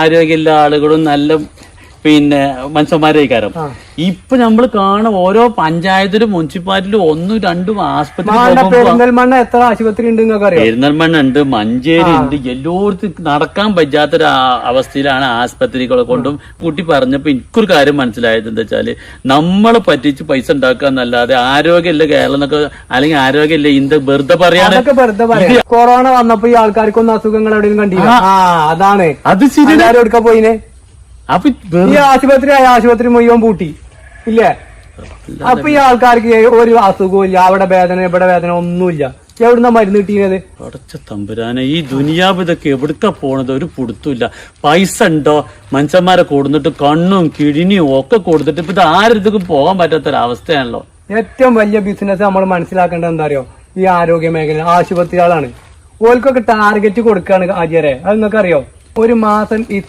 ആരോഗ്യമുള്ള ആളുകളും നല്ല മനുഷ്യന്മാരെ കാരണം ഇപ്പൊ നമ്മള് കാണുന്ന ഓരോ പഞ്ചായത്തിലും മുനിസിപ്പാലിറ്റിയിലും 1, 2 ആസ്പത്രി പെരിന്തൽമണ്ണ എത്ര ആശുപത്രി ഉണ്ട് പെരിന്തൽമണ്ണ ഉണ്ട്, മഞ്ചേരി ഉണ്ട്, എല്ലായിടത്തും നടക്കാൻ പറ്റാത്തൊരു അവസ്ഥയിലാണ് ആസ്പത്രികളെ കൊണ്ടും. കുട്ടി പറഞ്ഞപ്പോ എനിക്കൊരു കാര്യം മനസ്സിലായത് എന്താ വെച്ചാല് നമ്മളെ പറ്റിച്ച് പൈസ ഉണ്ടാക്കുക എന്നല്ലാതെ ആരോഗ്യമില്ല കേരളം എന്നൊക്കെ അല്ലെങ്കിൽ ആരോഗ്യമില്ല ഇന്ത്യ വെറുതെ പറയാനൊക്കെ കൊറോണ വന്നപ്പോ ഈ ആൾക്കാർക്കൊന്നും അസുഖങ്ങൾ എവിടെയും കണ്ടില്ല. അതാണ് അത് ശരി. എടുക്കാൻ പോയിനെ അപ്പൊ ഈ ആശുപത്രി മുഴുവൻ പൂട്ടി ഇല്ലേ? അപ്പൊ ഈ ആൾക്കാർക്ക് ഒരു അസുഖവും ഇല്ല, അവിടെ വേദന ഇവിടെ വേദന ഒന്നുമില്ല. എവിടുന്ന മരുന്ന് കിട്ടിയത്? അടച്ച തമ്പുരാനെ, ഈ ദുനിയാവ് ഇതൊക്കെ എവിടുക്ക പോണത് ഒരു പിടുത്തമില്ല. പൈസ ഉണ്ടോ മനുഷ്യന്മാരെ കൊടുത്തിട്ട് കണ്ണും കിഴിനിയും ഒക്കെ കൊടുത്തിട്ട് ഇപ്പൊ ഇത് ആരും പോകാൻ പറ്റാത്തൊരവസ്ഥയാണല്ലോ. ഏറ്റവും വലിയ ബിസിനസ് നമ്മൾ മനസ്സിലാക്കേണ്ടത് എന്താ അറിയോ? ഈ ആരോഗ്യ മേഖല ആശുപത്രികളാണ്. ഓൽക്കൊക്കെ ടാർഗറ്റ് കൊടുക്കുകയാണ് ആചാര്യ. അത് നിങ്ങൾക്ക് അറിയോ? ഒരു മാസം